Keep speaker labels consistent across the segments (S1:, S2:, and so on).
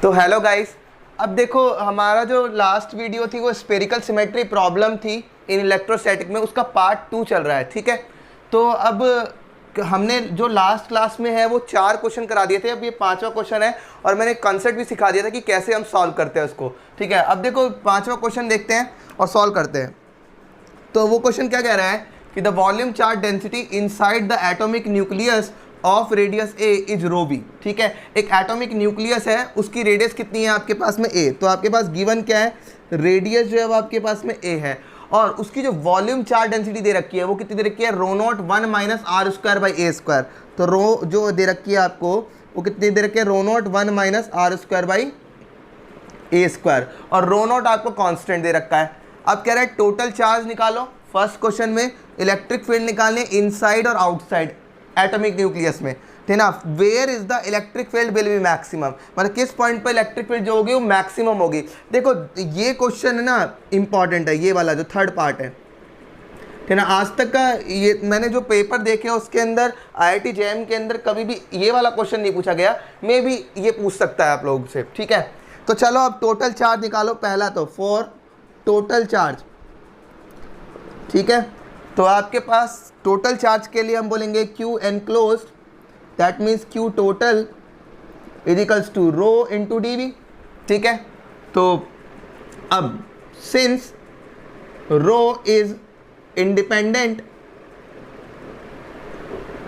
S1: तो hello guys, अब देखो हमारा जो लास्ट वीडियो थी वो स्फेरिकल सिमेट्री प्रॉब्लम थी इन इलेक्ट्रोस्टैटिक में, उसका पार्ट 2 चल रहा है। ठीक है, तो अब हमने जो लास्ट क्लास में है वो 4 क्वेश्चन करा दिए थे, अब ये 5वां क्वेश्चन है और मैंने कंसेप्ट भी सिखा दिया था कि कैसे हम सॉल्व करते हैं उसको। ठीक है, अब देखो 5वां क्वेश्चन देखते हैं और सॉल्व करते हैं। तो वो क्वेश्चन क्या कह रहा है कि the volume charge density inside the atomic nucleus of radius a is rho b. ठीक है, एक एटॉमिक न्यूक्लियस है, उसकी रेडियस कितनी है आपके पास में ए, तो आपके पास गिवन क्या है, रेडियस जो है वो आपके पास में ए है और उसकी जो वॉल्यूम चार्ज डेंसिटी दे रखी है वो कितनी दे रखी है, rho naught 1 minus r square by a square. तो रो जो दे रखी है आपको वो कितनी दे रखी है, rho naught 1 minus r square by a square, और रो नॉट आपको कांस्टेंट दे रखा है। अब कह रहा है टोटल चार्ज निकालो। फर्स्ट क्वेश्चन में इलेक्ट्रिक फील्ड निकालने इनसाइड और आउटसाइड एटॉमिक न्यूक्लियस में, ठीक ना। Where is the electric field will be maximum, मतलब किस पॉइंट पर इलेक्ट्रिक फील्ड जो होगी वो मैक्सिमम होगी। देखो ये क्वेश्चन है ना इंपॉर्टेंट है, ये वाला जो थर्ड पार्ट है, ठीक ना। आज तक का ये मैंने जो पेपर देखे उसके अंदर IIT JM के अंदर कभी भी ये वाला क्वेश्चन नहीं पूछा गया, मे भी ये पूछ सकता है आप लोगों से। ठीक है, तो चलो अब टोटल चार्ज निकालो। पहला तो फॉर टोटल चार्ज, ठीक है, तो आपके पास टोटल चार्ज के लिए हम बोलेंगे Q enclosed, that means Q total is equals to rho into dV। ठीक है, तो अब since rho is independent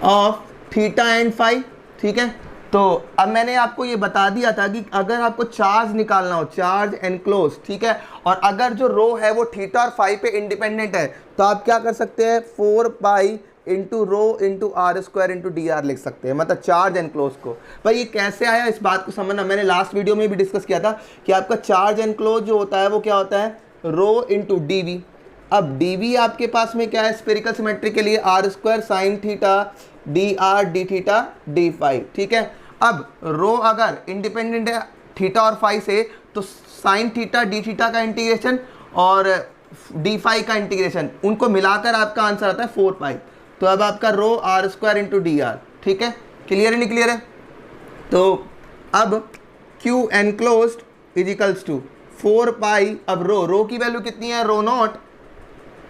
S1: of theta and phi, ठीक है, तो अब मैंने आपको ये बता दिया था कि अगर आपको चार्ज निकालना हो, चार्ज एनक्लोज, ठीक है, और अगर जो रो है वो थीटा और फाई पे इंडिपेंडेंट है, तो आप क्या कर सकते हैं, 4 pi into rho into r square into d r लिख सकते हैं, मतलब चार्ज एनक्लोज को। भाई ये कैसे आया इस बात को समझना, मैंने लास्ट वीडियो में भी डिस्कस किया था कि आपका चार्ज एनक्लोज जो होता है वो क्या होता है, रो इंटू डी वी। अब डी वी आपके पास में क्या है, स्फेरिकल सिमेट्री के लिए r square sine theta d r d theta d phi. ठीक है, अब रो अगर इंडिपेंडेंट है थीटा और फाई से, तो साइन थीटा डी थीटा का इंटीग्रेशन और डी फाई का इंटीग्रेशन, उनको मिलाकर आपका आंसर आता है 4 पाई। तो अब आपका rho r square into d r, ठीक है, क्लियर है नहीं क्लियर है। तो अब Q enclosed is equals to 4 pi, अब रो की वैल्यू कितनी है, rho naught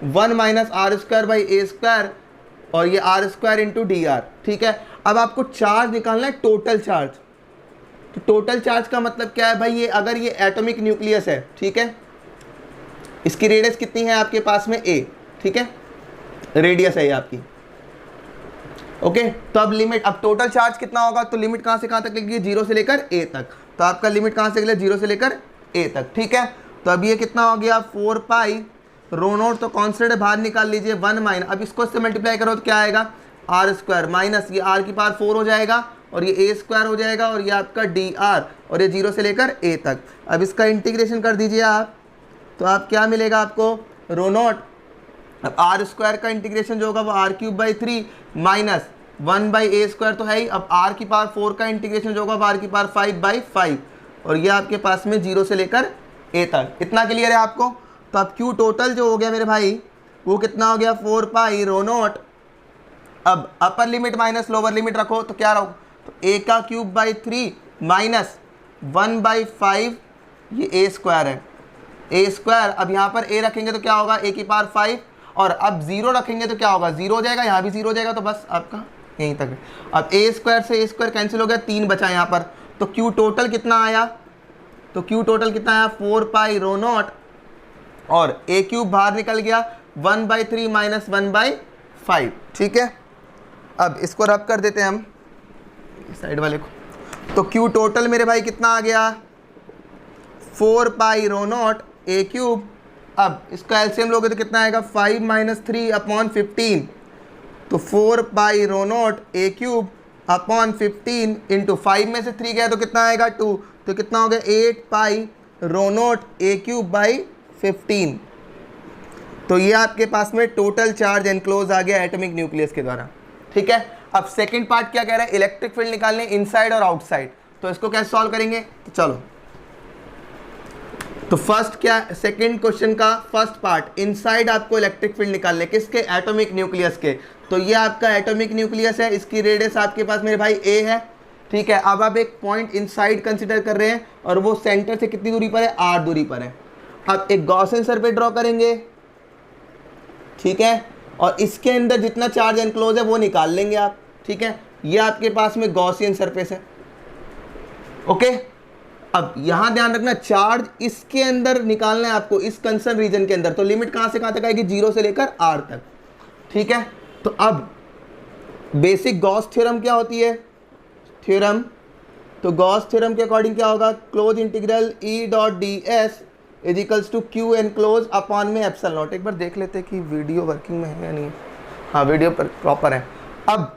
S1: 1 minus r square by a square और ये r square into d r. ठीक है, अब आपको चार्ज निकालना है टोटल चार्ज। तो टोटल चार्ज का मतलब क्या है भाई, ये अगर ये एटॉमिक न्यूक्लियस है, ठीक है, इसकी रेडियस कितनी है आपके पास में ए, ठीक है, रेडियस है ये आपकी। ओके, तो अब लिमिट, अब टोटल चार्ज कितना होगा, तो लिमिट कहाँ से कहाँ तक लेगी, 0 से लेकर ए तक। तो आपका लिमिट कहाँ से निकले, 0 से लेकर ए तक। ठीक है, तो अब ये कितना हो गया, 4 पाई, रो नोट तो कॉन्स्टेंट है, बाहर निकाल लीजिए 1 माइनस, अब इसको इससे मल्टीप्लाई करो तो क्या आएगा, आर स्क्वायर माइनस ये आर की पावर 4 हो जाएगा और ये ए स्क्वायर हो जाएगा और ये आपका डी आर और ये 0 से लेकर ए तक। अब इसका इंटीग्रेशन कर दीजिए आप, तो आप क्या मिलेगा आपको, रो नॉट, अब आर स्क्वायर का इंटीग्रेशन जो होगा वो r cube by 3 minus 1 by a square तो है ही, अब आर की पावर 4 का इंटीग्रेशन जो होगा वो आर की पावर 5 बाई 5 और ये आपके पास में 0 से लेकर ए तक। इतना क्लियर है आपको। तो अब क्यू टोटल जो हो गया मेरे भाई वो कितना हो गया, 4 पाई रो नॉट, अब upper limit minus lower limit रखो तो क्या रहो, तो ए का क्यूब बाई 3 माइनस 1 बाई 5, ये ए स्क्वायर है, ए स्क्वायर, अब यहाँ पर ए रखेंगे तो क्या होगा, ए की पावर 5 और अब 0 रखेंगे तो क्या होगा, 0 हो जाएगा, यहाँ भी 0 हो जाएगा, तो बस आपका यहीं तक है। अब ए स्क्वायर से ए स्क्वायर कैंसिल हो गया, 3 बचा यहाँ पर, तो क्यू टोटल कितना आया, तो क्यू टोटल कितना आया, 4 पाई रो नॉट और ए क्यूब बाहर निकल गया 1 बाई 3 माइनस 1 बाई 5। ठीक है, अब इसको रब कर देते हैं हम साइड वाले को, तो क्यू टोटल मेरे भाई कितना आ गया, 4 pi rho naught a cube, अब इसका एलसीएम लोगे तो कितना आएगा, 5 माइनस 3 अपॉन 15, तो 4 pi rho naught a cube upon 15 into 5 में से 3 गया तो कितना आएगा 2, तो कितना हो गया 8 पाई rho naught a cube by 15। तो ये आपके पास में टोटल चार्ज एनक्लोज आ गया एटॉमिक न्यूक्लियस के द्वारा। ठीक है, अब सेकंड पार्ट क्या कह रहा है, इलेक्ट्रिक फील्ड निकालने इनसाइड और आउटसाइड। तो इसको कैसे सॉल्व करेंगे, तो चलो, तो फर्स्ट क्या, सेकंड क्वेश्चन का फर्स्ट पार्ट, इनसाइड आपको इलेक्ट्रिक फील्ड निकालने, किसके, एटॉमिक न्यूक्लियस के। तो ये आपका एटॉमिक न्यूक्लियस है, इसकी रेडियस आपके पास मेरे भाई ए है, ठीक है। अब आप एक पॉइंट इनसाइड कंसिडर कर रहे हैं और वो सेंटर से कितनी दूरी पर है, r दूरी पर है। अब एक गॉसियन सरफेस ड्रॉ करेंगे, ठीक है, और इसके अंदर जितना चार्ज एनक्लोज है वो निकाल लेंगे आप, ठीक है। ये आपके पास में गॉसियन सरफेस है, ओके। अब यहां ध्यान रखना, चार्ज इसके अंदर निकालना है आपको, इस कंसर्न रीजन के अंदर। तो लिमिट कहां से कहां तक आएगी, 0 से लेकर r तक, ठीक है। तो अब बेसिक गॉस थ्योरम क्या होती है, थ्योरम, तो गॉस थ्योरम के अकॉर्डिंग क्या होगा, close integral E dot d s is equals to q enclose upon में एप्सिलॉन नॉट। एक बार देख लेते हैं कि वीडियो वर्किंग में है या नहीं। हाँ, वीडियो पर प्रॉपर है। अब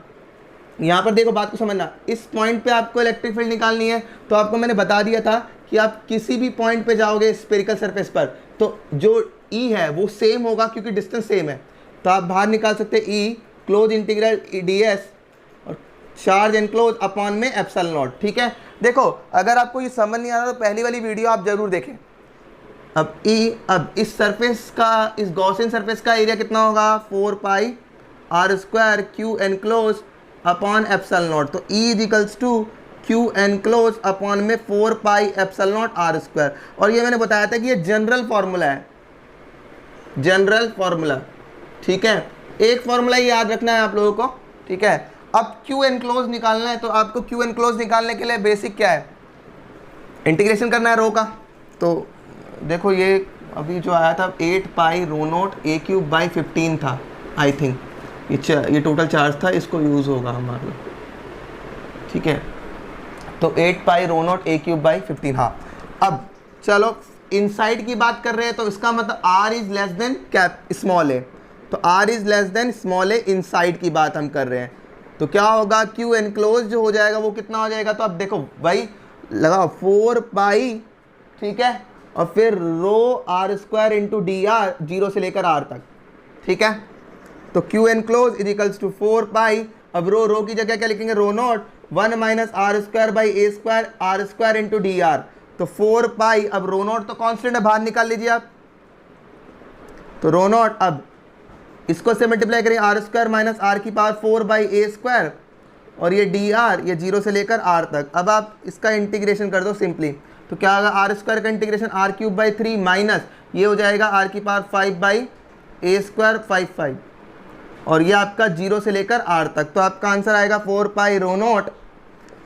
S1: यहाँ पर देखो, बात को समझना, इस पॉइंट पे आपको इलेक्ट्रिक फील्ड निकालनी है। तो आपको मैंने बता दिया था कि आप किसी भी पॉइंट पे जाओगे स्फेरिकल सरफेस पर, तो जो ई है वो सेम होगा क्योंकि डिस्टेंस सेम है। तो आप बाहर निकाल सकते हैं ई क्लोज इंटीग्रल डी एस और चार्ज एनक्लोज अपॉन में एप्सिलॉन नॉट, ठीक है। देखो, अगर आपको ये समझ नहीं आ रहा तो पहली वाली वीडियो आप जरूर देखें। अब अब इस सरफेस का, इस गॉसियन सरफेस का एरिया कितना होगा, 4 pi r square q enclose upon epsilon naught. तो E is equals to q enclose upon में 4 pi epsilon naught r square. और ये मैंने बताया था कि ये जनरल फॉर्मूला है, जनरल फॉर्मूला, ठीक है। एक फॉर्मूला याद रखना है आप लोगों को, ठीक है। अब क्यू एनक्लोज निकालना है, तो आपको क्यू एनक्लोज निकालने के लिए बेसिक क्या है, इंटीग्रेशन करना है रो का। तो देखो, ये अभी जो आया था 8 पाई रो नोट ए क्यूब बाई 15 था, आई थिंक ये टोटल चार्ज था, इसको यूज़ होगा हमारा, ठीक है। तो 8 पाई रो नोट ए क्यूब बाई 15। हाँ, अब चलो इनसाइड की बात कर रहे हैं, तो इसका मतलब r is less than cap small a. तो r is less than small a, inside की बात हम कर रहे हैं। तो क्या होगा, क्यू एनक्लोज जो हो जाएगा वो कितना हो जाएगा। तो अब देखो भाई, लगाओ 4 पाई, ठीक है, और फिर rho r square into d r, 0 से लेकर r तक, ठीक है। तो Q enclose is equals to 4 pi, अब रो की जगह क्या लिखेंगे, rho naught 1 minus r square by a square r square into d r. तो 4 पाई, अब रो नॉट तो कांस्टेंट है, बाहर निकाल लीजिए आप। तो रो नॉट, अब इसको से मल्टीप्लाई करें, r स्क्वायर माइनस r की पावर 4 बाई ए स्क्वायर, और ये डी आर, ये 0 से लेकर r तक। अब आप इसका इंटीग्रेशन कर दो सिंपली, तो क्या होगा, आर स्क्वायर का integration r cube by 3 minus ये हो जाएगा r की पावर 5 बाई ए स्क्वायर 5, और ये आपका 0 से लेकर r तक। तो आपका आंसर आएगा 4 पाई रो नोट।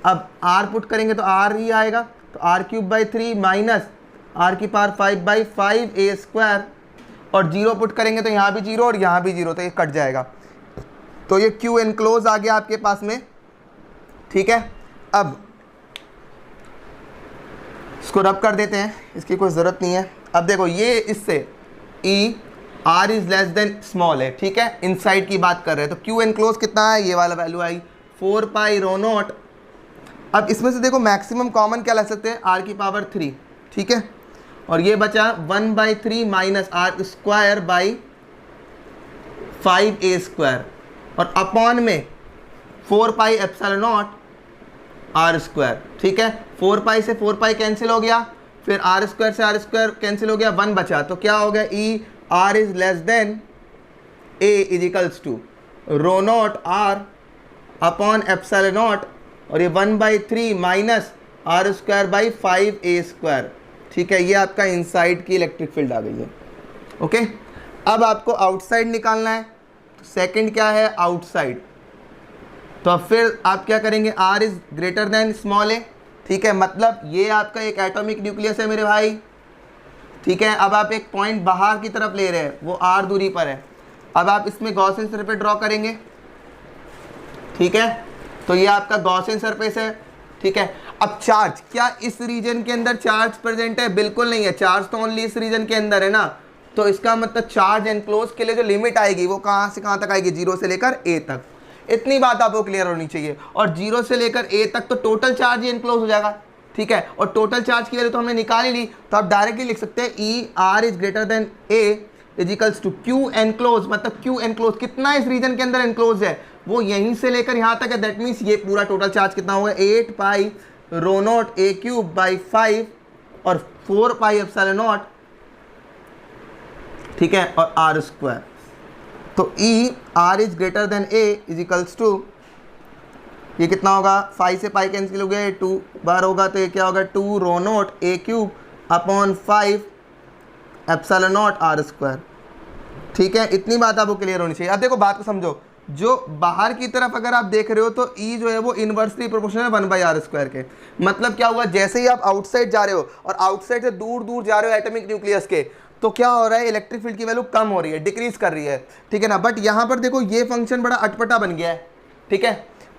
S1: अब r पुट करेंगे तो r ही आएगा, तो r cube by 3 minus r की पावर 5 बाई 5 ए स्क्वायर, और 0 पुट करेंगे तो यहाँ भी 0 और यहाँ भी 0, तो ये कट जाएगा। तो ये क्यू एनक्लोज आ गया आपके पास में, ठीक है। अब इसको रब कर देते हैं, इसकी कोई ज़रूरत नहीं है। अब देखो, ये इससे ई r is less than small है, ठीक है, इनसाइड की बात कर रहे हैं। तो क्यू एनक्लोज कितना है, ये वाला वैल्यू आई 4 पाई रो नॉट। अब इसमें से देखो मैक्सिमम कॉमन क्या ला सकते हैं, r की पावर 3, ठीक है, और ये बचा 1/3 minus r square by 5 a square, और अपॉन में 4 pi epsilon naught r square, ठीक है। 4 पाई से 4 पाई कैंसिल हो गया, फिर r स्क्वायर से r स्क्वायर कैंसिल हो गया, 1 बचा। तो क्या हो गया, E r is less than a is equals to rho naught r upon epsilon naught, और ये 1/3 minus r square by 5 a square, ठीक है। ये आपका इनसाइड की इलेक्ट्रिक फील्ड आ गई है, ओके। अब आपको आउटसाइड निकालना है। सेकंड क्या है, आउटसाइड। तो अब फिर आप क्या करेंगे, r is greater than small a, ठीक है। मतलब ये आपका एक एटॉमिक न्यूक्लियस है मेरे भाई, ठीक है। अब आप एक पॉइंट बाहर की तरफ ले रहे हैं, वो r दूरी पर है। अब आप इसमें गॉसियन सरफेस ड्रॉ करेंगे, ठीक है। तो ये आपका गॉसियन सरफेस है, ठीक है। अब चार्ज, क्या इस रीजन के अंदर चार्ज प्रेजेंट है, बिल्कुल नहीं है, चार्ज तो ओनली इस रीजन के अंदर है ना। तो इसका मतलब चार्ज एनक्लोज के लिए जो लिमिट आएगी वो कहाँ से कहाँ तक आएगी, 0 से लेकर a तक। इतनी बात आपको क्लियर होनी चाहिए। और 0 से लेकर a तक तो टोटल चार्ज ही एनक्लोज हो जाएगा, ठीक है। और टोटल चार्ज की वैल्यू तो हमने निकाल ही ली, तो आप डायरेक्टली लिख सकते हैं E r is greater than a is equals to q enclose. मतलब क्यू एनक्लोज कितना इस रीजन के अंदर एनक्लोज है, वो यहीं से लेकर यहाँ तक है। दैट मीन्स ये पूरा टोटल चार्ज कितना होगा, 8 पाई rho naught a cube by 5 और 4 पाई एप्सिलॉन नॉट, ठीक है, और r स्क्वायर। तो E r is greater than a is equals to ये कितना होगा, 5 से पाई कैंसिल हो गया, 2 बार होगा तो ये क्या होगा 2 rho naught a cube upon 5 epsilon naught r square. ठीक है, इतनी बात आपको क्लियर होनी चाहिए। अब देखो बात को समझो, जो बाहर की तरफ अगर आप देख रहे हो तो ई जो है वो इनवर्सली प्रोपोर्शनल है 1/r स्क्वायर के। मतलब क्या हुआ, जैसे ही आप आउटसाइड जा रहे हो और आउटसाइड से दूर दूर जा रहे हो एटॉमिक न्यूक्लियस के, तो क्या हो रहा है, इलेक्ट्रिक फील्ड की वैल्यू कम हो रही है, डिक्रीज कर रही है। ठीक है ना, बट यहाँ पर देखो ये फंक्शन बड़ा अटपटा बन गया है। ठीक है,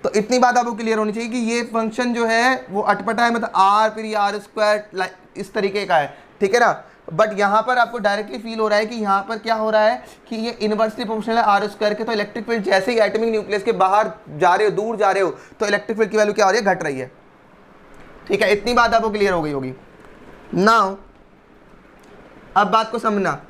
S1: तो इतनी बात आपको क्लियर होनी चाहिए कि ये फंक्शन जो है वो अटपटा है, मतलब आर फिर आर स्क्वायर इस तरीके का है। ठीक है ना, बट यहाँ पर आपको डायरेक्टली फील हो रहा है कि यहाँ पर क्या हो रहा है कि ये इनवर्सली प्रोपोर्शनल है आर स्क्वायर के। तो इलेक्ट्रिक फील्ड जैसे ही एटॉमिक न्यूक्लियस के बाहर जा रहे हो, दूर जा रहे हो, तो इलेक्ट्रिक फील्ड की वैल्यू क्या हो रही है, घट रही है। ठीक है, इतनी बात आपको क्लियर हो गई होगी। नाउ अब बात को समझना,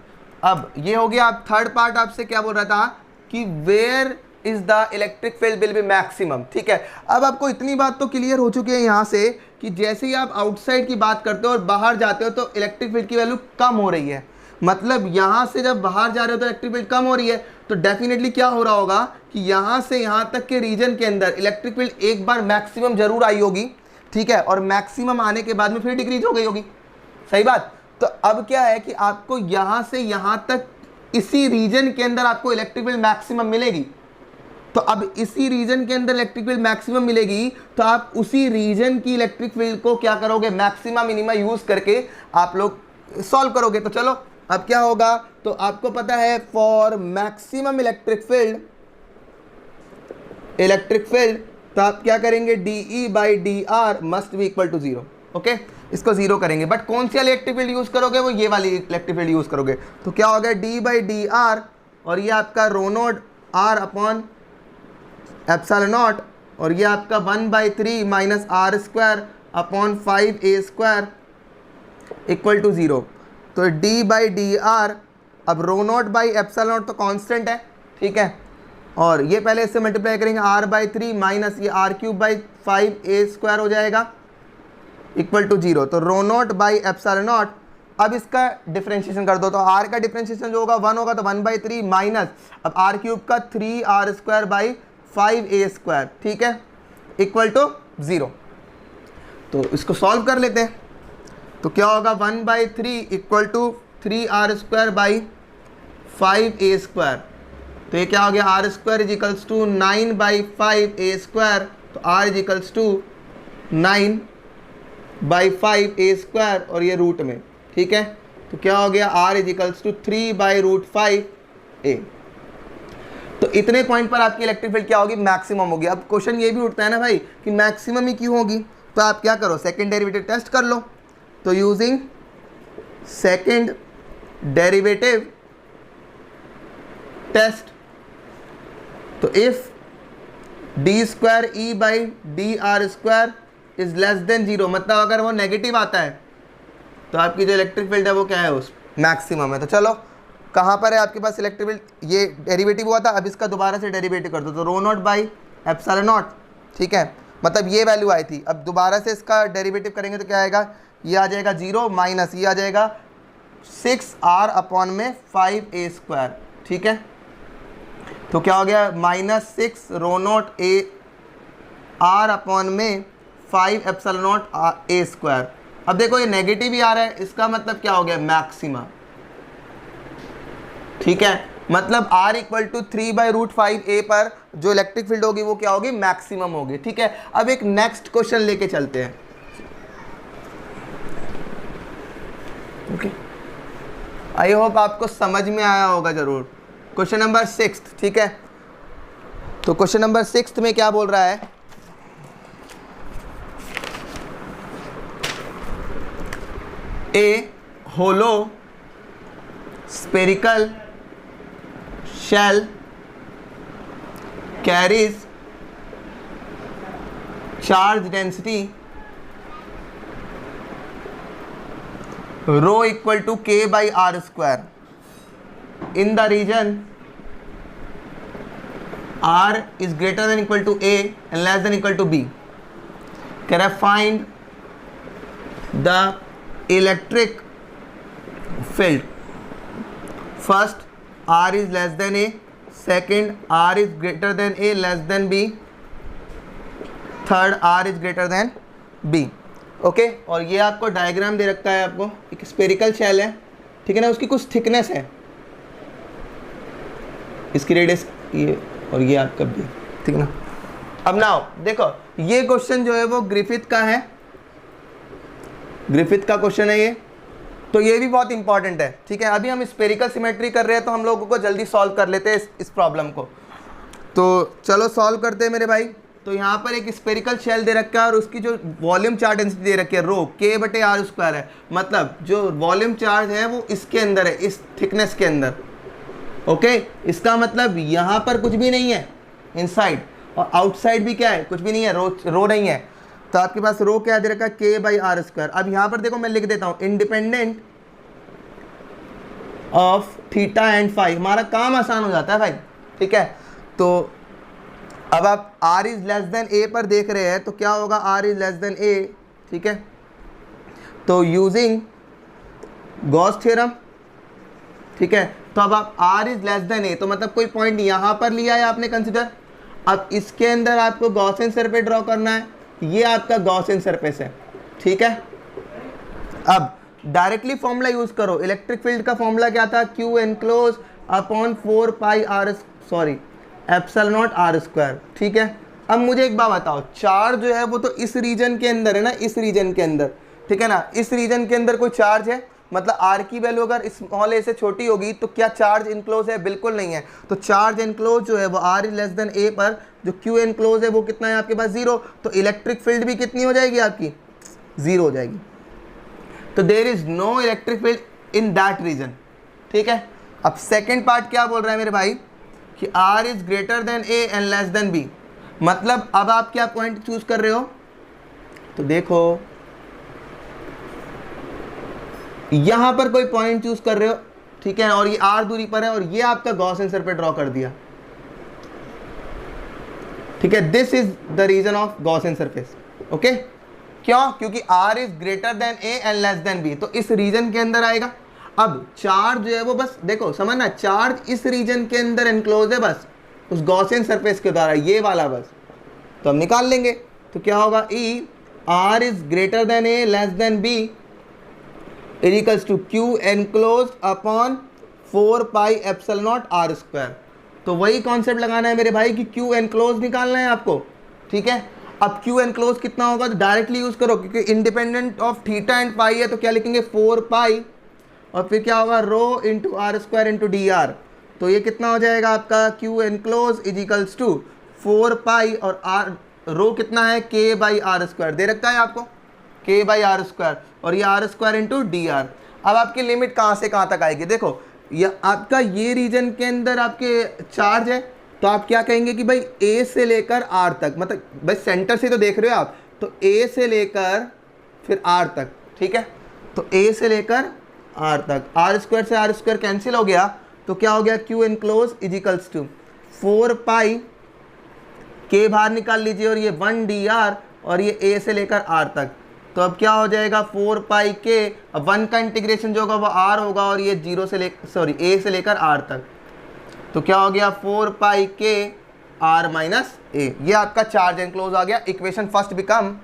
S1: अब ये हो गया। अब थर्ड पार्ट आपसे क्या बोल रहा था कि where is the electric field will be maximum. ठीक है, अब आपको इतनी बात तो क्लियर हो चुकी है यहाँ से कि जैसे ही आप आउटसाइड की बात करते हो और बाहर जाते हो तो इलेक्ट्रिक फील्ड की वैल्यू कम हो रही है। मतलब यहाँ से जब बाहर जा रहे हो तो इलेक्ट्रिक फील्ड कम हो रही है, तो डेफिनेटली क्या हो रहा होगा कि यहाँ से यहाँ तक के रीजन के अंदर इलेक्ट्रिक फील्ड एक बार मैक्सिमम जरूर आई होगी। ठीक है, और मैक्सिमम आने के बाद में फिर डिक्रीज हो गई होगी। सही बात। तो अब क्या है कि आपको यहाँ से यहाँ तक इसी रीजन के अंदर आपको इलेक्ट्रिक फील्ड मैक्सिमम मिलेगी। तो अब इसी रीजन के अंदर इलेक्ट्रिक फील्ड मैक्सिमम मिलेगी, तो आप उसी रीजन की इलेक्ट्रिक फील्ड को क्या करोगे, मैक्सिमा मिनिमा यूज करके आप लोग सॉल्व करोगे। तो चलो अब क्या होगा, तो आपको पता है फॉर मैक्सिमम इलेक्ट्रिक फील्ड तो आप क्या करेंगे, DE/dr must be equal to 0। Okay, इसको 0 करेंगे, बट कौन सी इलेक्ट्रिक फील्ड यूज करोगे, वो ये वाली इलेक्ट्रिक फील्ड यूज करोगे। तो क्या हो गया, D/dr और ये आपका rho naught r upon epsilon naught, और ये आपका 1/3 minus r square upon 5a square equal to 0। तो D/dr, अब rho naught by epsilon naught तो कांस्टेंट है। ठीक है, और ये पहले इससे मल्टीप्लाई करेंगे, r/3 माइनस ये r³/5a स्क्वायर हो जाएगा इक्वल टू 0। तो rho naught by epsilon naught, अब इसका डिफरेंशिएशन कर दो, तो r का डिफरेंशिएशन जो होगा 1 होगा, तो 1/3 माइनस अब r³ का 3r²/5a स्क्वायर। ठीक है, इक्वल टू 0। तो इसको सॉल्व कर लेते हैं। तो क्या होगा, 1/3 इक्वल टू 3r²/5a स्क्वायर। तो ये क्या हो गया, r² is equals to 9/5a square. तो r is equals to 9/5a square और ये रूट में। ठीक है, तो क्या हो गया, r is equals to 3/√5a। तो इतने पॉइंट पर आपकी इलेक्ट्रिक फील्ड क्या होगी, मैक्सिमम होगी। अब क्वेश्चन ये भी उठता है ना भाई कि मैक्सिमम ही क्यों होगी, तो आप क्या करो, सेकंड डेरिवेटिव टेस्ट कर लो। तो यूजिंग सेकंड डेरिवेटिव टेस्ट, तो if d² E/dr² is less then 0, मतलब अगर वो नेगेटिव आता है तो आपकी जो इलेक्ट्रिक फील्ड है वो क्या है, उस मैक्सिमम है। तो चलो कहाँ पर है आपके पास इलेक्ट्रिक फील्ड, ये डेरिवेटिव हुआ था, अब इसका दोबारा से डेरिवेटिव कर दो, तो रो नॉट बाई एप्सिलॉन नॉट। ठीक है, मतलब ये वैल्यू आई थी, अब दोबारा से इसका डेरिवेटिव करेंगे तो क्या आएगा, ये आ जाएगा 0 माइनस ये आ जाएगा 6r अपॉन में 5a स्क्वायर। ठीक है, तो क्या हो गया, -6 रो नॉट a r अपॉन में 5 एप्सिलॉन नॉट a स्क्वायर। अब देखो ये नेगेटिव ही आ रहा है, इसका मतलब क्या हो गया, मैक्सिमा। ठीक है, मतलब r इक्वल टू 3/√5a पर जो इलेक्ट्रिक फील्ड होगी वो क्या होगी, मैक्सिमम होगी। ठीक है, अब एक नेक्स्ट क्वेश्चन लेके चलते हैं। ओके, आई होप आपको समझ में आया होगा जरूर। Question number 6। ठीक है, तो क्वेश्चन नंबर 6 में क्या बोल रहा है, ए होलो spherical shell carries charge density rho equal to k/r square in the region r is greater than equal to a and less than equal to b. Can I find the electric field? First, r is less than a, second r is greater than a less than b, third r is greater than b. Okay, और ये आपको diagram दे रखा है, आपको एक spherical shell है, ठीक है ना, उसकी कुछ थिकनेस है, इसकी रेडियस ये और ये आपका बी, ठीक है ना। अब नाउ देखो ये क्वेश्चन जो है वो ग्रिफिथ का है, ग्रिफिथ का क्वेश्चन है ये, तो ये भी बहुत इंपॉर्टेंट है, ठीक है। अभी हम स्पेरिकल सिमेट्री कर रहे हैं तो हम लोगों को जल्दी सॉल्व कर लेते हैं इस प्रॉब्लम को, तो चलो सॉल्व करते हैं मेरे भाई। तो यहाँ पर एक स्पेरिकल शेल दे रखा है और उसकी जो वॉल्यूम चार्ज डेंसिटी दे रखी है रो K/r² है, मतलब जो वॉल्यूम चार्ज है वो इसके अंदर है, इस थिकनेस के अंदर। ओके, इसका मतलब यहाँ पर कुछ भी नहीं है इनसाइड, और आउटसाइड भी क्या है, कुछ भी नहीं है, रो नहीं है, तो आपके पास रो क्या दे रखा है K/r²। अब यहाँ पर देखो मैं लिख देता हूँ independent of theta and phi, हमारा काम आसान हो जाता है भाई, ठीक है। तो अब आप r is less than a पर देख रहे हैं तो क्या होगा, r is less than a, ठीक है। तो यूजिंग गॉस थ्योरम, ठीक है, तो अब आप r is less than a, तो मतलब कोई पॉइंट यहाँ पर लिया है आपने कंसिडर। अब इसके अंदर आपको गॉसियन सरफेस ड्रॉ करना है, ये आपका गॉसियन सरफेस है, ठीक है। अब डायरेक्टली फॉर्मूला यूज करो, इलेक्ट्रिक फील्ड का फॉर्मूला क्या था, Q enclose upon 4πr epsilon naught r², ठीक है। अब मुझे एक बात बताओ, चार्ज जो है वो तो इस रीजन के अंदर है ना, इस रीजन के अंदर, ठीक है ना, इस रीजन के अंदर कोई चार्ज है, मतलब r की वैल्यू अगर स्मॉल a से छोटी होगी तो क्या चार्ज इनक्लोज है, बिल्कुल नहीं है। तो चार्ज इनक्लोज जो है वो r is less than a पर जो Q इनक्लोज है वो कितना है आपके पास, 0, तो इलेक्ट्रिक फील्ड भी कितनी हो जाएगी आपकी, 0 हो जाएगी। तो there is no electric field in that region, ठीक है। अब सेकेंड पार्ट क्या बोल रहा है मेरे भाई कि r is greater than a and less than b, मतलब अब आप क्या पॉइंट चूज कर रहे हो, तो देखो यहां पर कोई पॉइंट चूज कर रहे हो, ठीक है, और ये r दूरी पर है और ये आपका गॉस आंसर पे ड्रॉ कर दिया, ठीक है। This is the region of Gaussian surface, okay. क्यों, क्योंकि r is greater than a and less than b, तो इस रीजन के अंदर आएगा। अब चार्ज जो है वो बस देखो समझना, चार्ज इस रीजन के अंदर एनक्लोज है बस उस गॉसियन सरफेस के द्वारा, ये वाला बस, तो हम निकाल लेंगे। तो क्या होगा, E r is greater than a less than b is equals to Q enclose upon 4π epsilon naught r²। तो वही कॉन्सेप्ट लगाना है मेरे भाई कि Q एनक्लोज निकालना है आपको, ठीक है। अब Q एनक्लोज कितना होगा, तो डायरेक्टली यूज करो क्योंकि independent of theta and pi है, तो क्या लिखेंगे 4π और फिर क्या होगा rho into r² into dr, तो ये कितना हो जाएगा आपका Q enclose is equals to 4π और r रो कितना है K/r² दे रखा है आपको, K/r² और ये r² इंटू dr। अब आपकी लिमिट कहाँ से कहाँ तक आएगी, देखो ये आपका ये रीजन के अंदर आपके चार्ज है, तो आप क्या कहेंगे कि भाई A से लेकर R तक, मतलब भाई सेंटर से तो देख रहे हो आप, तो A से लेकर फिर R तक, ठीक है। तो A से लेकर R तक, r² से r² कैंसिल हो गया, तो क्या हो गया Q enclose is equals to 4π, K बाहर निकाल लीजिए और ये 1 dr और ये A से लेकर R तक, तो अब क्या हो जाएगा 4π K, अब 1 का इंटीग्रेशन जो होगा वो R होगा और ये 0 से A से लेकर R तक, तो क्या हो गया 4π K R माइनस A, ये आपका चार्ज एनक्लोज आ गया। इक्वेशन फर्स्ट बिकम,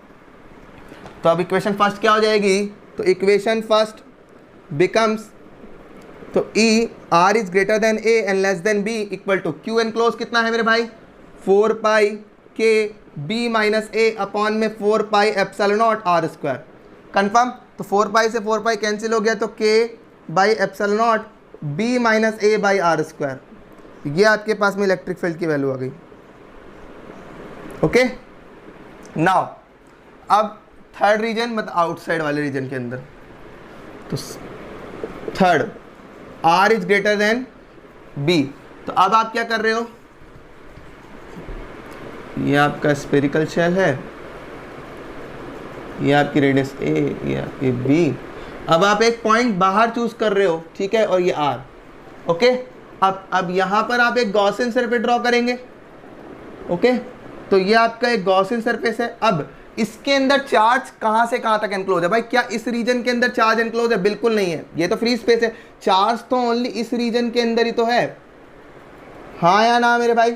S1: तो अब इक्वेशन फर्स्ट क्या हो जाएगी, तो इक्वेशन फर्स्ट बिकम्स, तो E R is greater than A and less than B equal to Q enclose कितना है मेरे भाई 4π K B minus A upon में 4π एप्सिलॉन नॉट r², कन्फर्म। तो 4π से 4π कैंसिल हो गया, तो K by epsilon not B minus A by r², ये आपके पास में इलेक्ट्रिक फील्ड की वैल्यू आ गई, ओके। नाउ अब थर्ड रीजन, मतलब आउटसाइड वाले रीजन के अंदर, तो third R is greater then B, तो अब आप क्या कर रहे हो, ये आपका स्फेरिकल शेल है, ये आपकी रेडियस A, ये आपकी B, अब आप एक पॉइंट बाहर चूज कर रहे हो, ठीक है, और ये R, ओके। अब यहाँ पर आप एक गॉसियन सरफेस ड्रॉ करेंगे, ओके, तो ये आपका एक गॉसियन सरफेस है। अब इसके अंदर चार्ज कहाँ से कहाँ तक एनक्लोज है भाई, क्या इस रीजन के अंदर चार्ज एनक्लोज है, बिल्कुल नहीं है, ये तो फ्री स्पेस है, चार्ज तो ओनली इस रीजन के अंदर ही तो है, हाँ या ना मेरे भाई,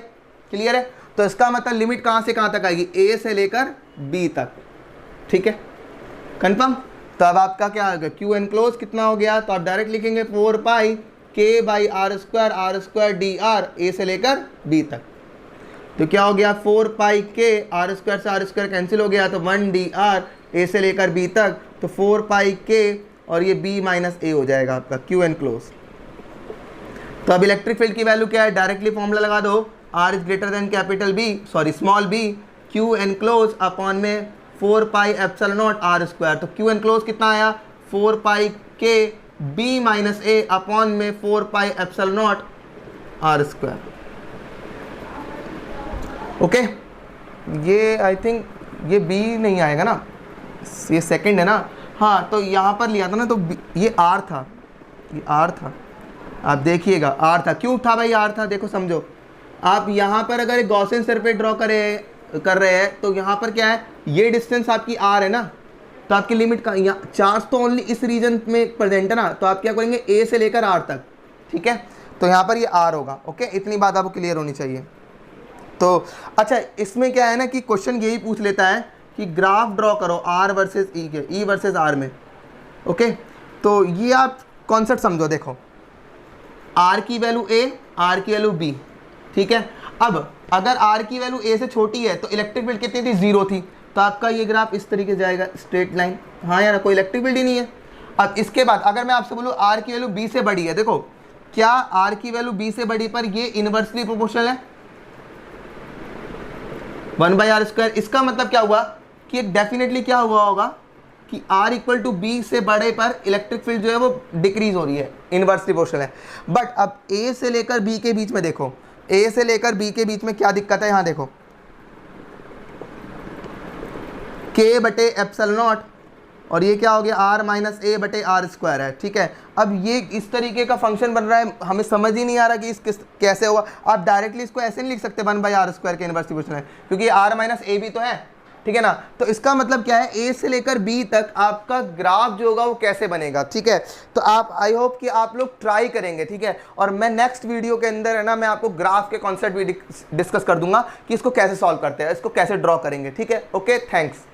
S1: क्लियर है। तो इसका मतलब लिमिट कहाँ से कहाँ तक आएगी, A से लेकर बी तक, ठीक है, कंफर्म। तो अब आपका क्या आ गया, क्यू एनक्लोज कितना हो गया, तो आप डायरेक्ट लिखेंगे 4 पाई के by r square d r, a से लेकर बी तक। तो क्या हो गया, 4 पाई के, आर स्क्वायर से आर स्क्वायर कैंसिल हो गया, तो 1 डी आर, ए से लेकर बी तक, तो 4 पाई के और ये बी माइनस ए हो जाएगा आपका क्यू एनक्लोज। तो अब इलेक्ट्रिक फील्ड की वैल्यू क्या है, डायरेक्टली फॉर्मूला लगा दो, r is greater than capital b, sorry small b, q enclose upon में 4 pi epsilon naught r square. तो क्यू एनक्लोज कितना आया, 4 पाई के बी माइनस ए अपॉन में 4 pi epsilon naught r square. Okay, ये I think ये B नहीं आएगा ना, ये सेकंड है ना, हाँ तो यहाँ पर लिया था ना, तो ये आर था, ये आर था, आप देखिएगा आर था। क्यों था भाई आर था, देखो समझो, आप यहाँ पर अगर एक गॉसियन सर्फेस ड्रॉ कर रहे हैं तो यहाँ पर क्या है, ये डिस्टेंस आपकी आर है ना, तो आपकी लिमिट का यहाँ चार्ज तो ओनली इस रीजन में प्रेजेंट है ना, तो आप क्या करेंगे ए से लेकर आर तक, ठीक है, तो यहाँ पर ये आर होगा। ओके, इतनी बात आपको क्लियर होनी चाहिए। तो अच्छा, इसमें क्या है ना कि क्वेश्चन यही पूछ लेता है कि ग्राफ ड्रॉ करो आर वर्सेस ई के, ई वर्सेस आर में। ओके, तो ये आप कॉन्सेप्ट समझो, देखो आर की वैल्यू ए, आर की वैल्यू बी, ठीक है। अब अगर आर की वैल्यू ए से छोटी है तो इलेक्ट्रिक फील्ड कितनी थी, 0 थी, तो आपका ये ग्राफ इस तरीके से जाएगा, स्ट्रेट लाइन, हाँ यार कोई इलेक्ट्रिक फील्ड ही नहीं है। अब इसके बाद अगर मैं आपसे बोलूँ आर की वैल्यू बी से बड़ी है, देखो क्या आर की वैल्यू बी से बड़ी पर ये इनवर्सली प्रोपोर्शनल है 1/r²। इसका मतलब क्या हुआ कि एक डेफिनेटली क्या हुआ होगा कि r इक्वल टू बी से बड़े पर इलेक्ट्रिक फील्ड जो है वो डिक्रीज हो रही है, इनवर्सली प्रोपोर्शनल है। बट अब a से लेकर b के बीच में देखो, a से लेकर b के बीच में क्या दिक्कत है, यहाँ देखो k बटे एप्सिलॉन नॉट और ये क्या हो गया r माइनस ए बटे आर स्क्वायर है, ठीक है। अब ये इस तरीके का फंक्शन बन रहा है, हमें समझ ही नहीं आ रहा कि कैसे होगा। आप डायरेक्टली इसको ऐसे नहीं लिख सकते 1/r² के इनवर्सली प्रोपोर्शनल है, क्योंकि r माइनस ए भी तो है, ठीक है ना। तो इसका मतलब क्या है, a से लेकर b तक आपका ग्राफ जो होगा वो कैसे बनेगा, ठीक है। तो आप आई होप कि आप लोग ट्राई करेंगे, ठीक है। और मैं नेक्स्ट वीडियो के अंदर है ना, मैं आपको ग्राफ के कॉन्सेप्ट भी डिस्कस कर दूंगा कि इसको कैसे सॉल्व करते हैं, इसको कैसे ड्रॉ करेंगे, ठीक है। Okay, thanks.